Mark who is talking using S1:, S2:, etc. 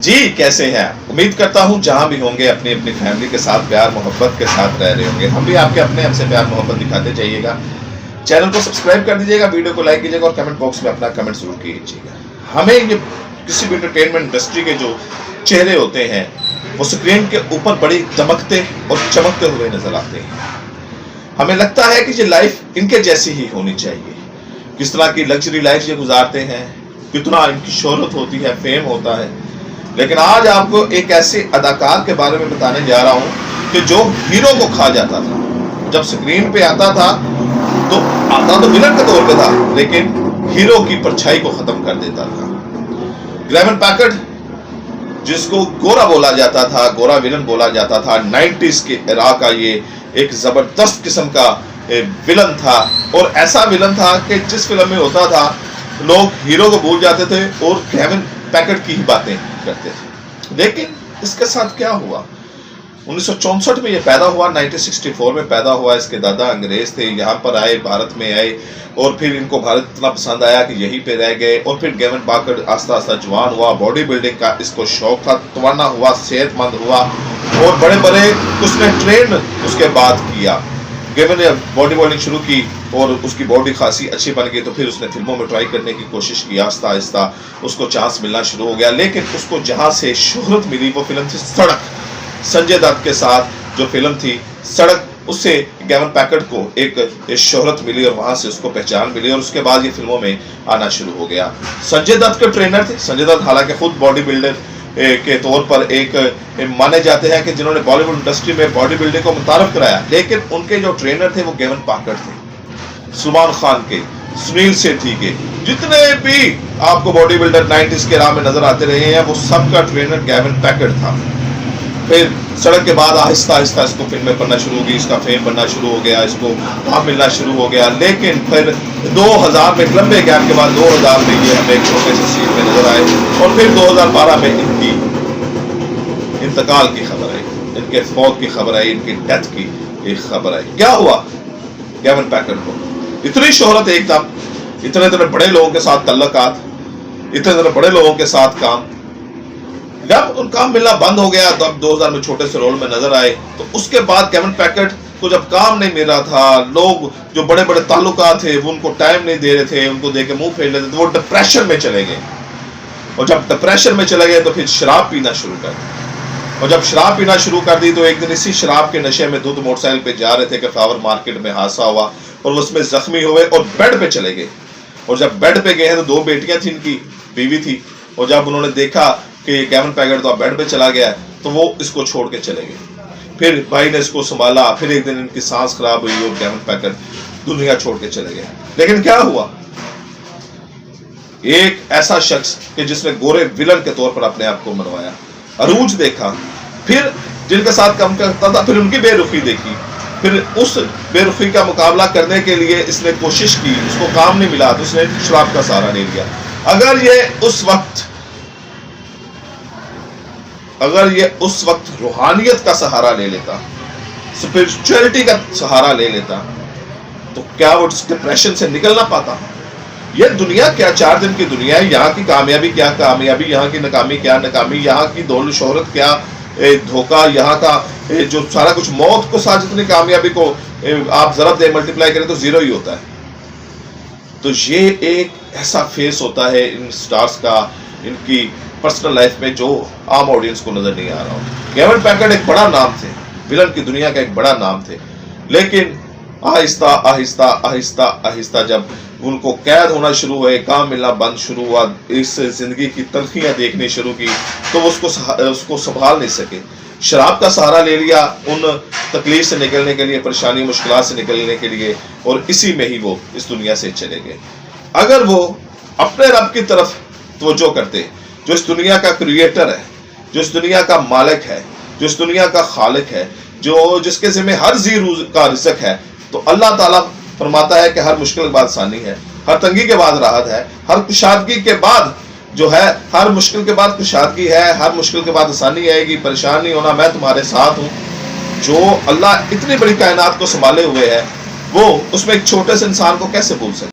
S1: जी, कैसे हैं? उम्मीद करता हूँ जहाँ भी होंगे अपनी अपनी फैमिली के साथ प्यार मोहब्बत के साथ रह रहे होंगे। हम भी आपके अपने हमसे प्यार मोहब्बत दिखाते जाइएगा। चैनल को सब्सक्राइब कर दीजिएगा, वीडियो को लाइक कीजिएगा और कमेंट बॉक्स में अपना कमेंट जरूर कीजिएगा। हमें ये किसी भी एंटरटेनमेंट इंडस्ट्री के जो चेहरे होते हैं वो स्क्रीन के ऊपर बड़ी दमकते और चमकते हुए नजर आते हैं। हमें लगता है कि ये लाइफ इनके जैसी ही होनी चाहिए। किस तरह की लग्जरी लाइफ ये गुजारते हैं, कितना इनकी शोहरत होती है, फेम होता है। लेकिन आज आपको एक ऐसे अदाकार के बारे में बताने जा रहा हूं कि जो हीरो को खा जाता था। जब स्क्रीन पे आता था तो विलन के तौर पे था, लेकिन हीरो की परछाई को खत्म कर देता था। ग्रेवन पैकर्ड, जिसको गोरा बोला जाता था, गोरा विलन बोला जाता था, 90s के इरा का ये एक जबरदस्त किस्म का विलन था। और ऐसा विलन था कि जिस फिल्म में होता था लोग हीरो को भूल जाते थे और ग्रेवन पैकर्ड की ही बातें करते थे। लेकिन इसके साथ क्या हुआ? 1964 में ये पैदा हुआ, 1964 में पैदा हुआ। इसके दादा अंग्रेज थे, यहाँ पर आए, भारत में आए और फिर इनको भारत इतना पसंद आया कि यहीं पे रह गए। और फिर ग्रेवन पैकर्ड आस्ता आस्ता जवान हुआ, बॉडी बिल्डिंग का इसको शौक था, तवाना हुआ, सेहतमंद हुआ और बड़े बड़े उसने ट्रेन उसके बाद किया। ग्रेवन ने बॉडी बिल्डिंग शुरू की और उसकी बॉडी खासी अच्छी बन गई, तो फिर उसने फिल्मों में ट्राई करने की कोशिश की। आहिस्ता आहिस्ता उसको चांस मिलना शुरू हो गया। लेकिन उसको जहां से शोहरत मिली वो फिल्म थी सड़क। संजय दत्त के साथ जो फिल्म थी सड़क, उससे ग्रेवन पैकर्ड को एक शोहरत मिली और वहां से उसको पहचान मिली और उसके बाद ये फिल्मों में आना शुरू हो गया। संजय दत्त के ट्रेनर थे। संजय दत्त हालांकि खुद बॉडी बिल्डर के तौर पर एक माने जाते हैं कि जिन्होंने बॉलीवुड इंडस्ट्री में बॉडी बिल्डिंग को मुतारफ कराया, लेकिन उनके जो ट्रेनर थे वो ग्रेवन पैकर्ड थे। सलमान खान के, सुनील शेट्टी के, जितने भी आपको बॉडी बिल्डर 90s के राह में नजर आते रहे हैं वो सबका ट्रेनर ग्रेवन पैकर्ड था। फिर सड़क के बाद आहिस्ता आहिस्ता इसको फिल्में बनना शुरू हो गई, इसका फेम बनना शुरू हो गया, इसको काम मिलना शुरू हो गया। लेकिन फिर 2000 में, लंबे गैप के बाद 2000 में ये हमें एक छोटे से सीन में नजर आए और फिर 2012 में इनकी इंतकाल की खबर आई, इनके फौत की खबर आई, इनकी डेथ की एक खबर आई। क्या हुआ ग्रेवन पैकर्ड को? इतनी शोहरत एकदम, इतने इतने बड़े लोगों के साथ तल्लुकात, इतने इतने बड़े लोगों के साथ काम, जब उनका मिलना बंद हो गया तब 2000 में छोटे से रोल में नजर आए। तो उसके बाद ग्रेवन पैकर्ड को जब काम नहीं मिल रहा था, लोग जो बड़े बड़े ताल्लुकात थे वो उनको टाइम नहीं दे रहे थे, उनको देके मुंह फेर लेते थे, तो वो डिप्रेशन में चले गए। और जब डिप्रेशन में चले गए तो फिर शराब पीना शुरू कर दी। और जब शराब पीना शुरू कर दी तो एक दिन इसी शराब के नशे में दूध मोटरसाइकिल पे जा रहे थे कि फ्लावर मार्केट में हादसा हुआ और उसमें जख्मी हुए और बेड पे चले गए। और जब बेड पे गए हैं तो 2 बेटियां थी, इनकी बीवी थी, और जब उन्होंने देखा कि ग्रेवन पैकर्ड तो बेड पे चला गया है तो वो इसको छोड़ के चले गए। फिर भाई ने इसको संभाला, फिर एक दिन इनकी सांस खराब हुई और ग्रेवन पैकर्ड दुनिया छोड़ के चले गए। लेकिन क्या हुआ? एक ऐसा शख्स कि जिसने गोरे विलन के तौर पर अपने आप को मनवाया, अरूज देखा, फिर जिनके साथ काम करता था फिर उनकी बेरुखी देखी, फिर उस बेरुखी का मुकाबला करने के लिए इसने कोशिश की, उसको काम नहीं मिला तो उसने शराब का सहारा ले लिया। अगर ये उस वक्त रूहानियत का सहारा ले लेता, स्पिरिचुअलिटी का सहारा ले लेता, तो क्या वो डिप्रेशन से निकल ना पाता? ये दुनिया क्या 4 दिन की दुनिया है। यहाँ की कामयाबी क्या कामयाबी, यहाँ की नाकामी क्या नाकामी, यहाँ की दौलत शोहरत क्या धोखा, यहाँ का जो सारा कुछ मौत को साथ जितनी कामयाबी को आप जरा दे मल्टीप्लाई करें तो 0 ही होता है। तो ये एक ऐसा फेस होता है इन स्टार्स का, इनकी पर्सनल लाइफ में, जो आम ऑडियंस को नजर नहीं आ रहा हो। ग्रेवन पैकर्ड एक बड़ा नाम थे, विलन की दुनिया का एक बड़ा नाम थे, लेकिन आहिस्ता आहिस्ता आहिस्ता आहिस्ता जब उनको कैद होना शुरू हुए, काम मिलना बंद शुरू हुआ, इस जिंदगी की तलखियां देखनी शुरू की, तो उसको संभाल नहीं सके। शराब का सहारा ले लिया उन तकलीफ से निकलने के लिए, परेशानी मुश्किल से निकलने के लिए, और इसी में ही वो इस दुनिया से चले गए। अगर वो अपने रब की तरफ तवज्जो करते, जो इस दुनिया का क्रिएटर है, जो इस दुनिया का मालिक है, जो इस दुनिया का खालिक है, जो जिसके ज़िम्मे हर जी रूज़ का रिज़्क है, तो अल्लाह ताला फरमाता है कि हर मुश्किल के बाद आसानी है, हर तंगी के बाद राहत है, हर कुशादगी के बाद जो है, हर मुश्किल के बाद कुशादगी है, हर मुश्किल के बाद आसानी आएगी, परेशान नहीं होना, मैं तुम्हारे साथ हूँ। जो अल्लाह इतनी बड़ी कायनात को संभाले हुए है, वो उसमें एक छोटे से इंसान को कैसे भूल सकता है?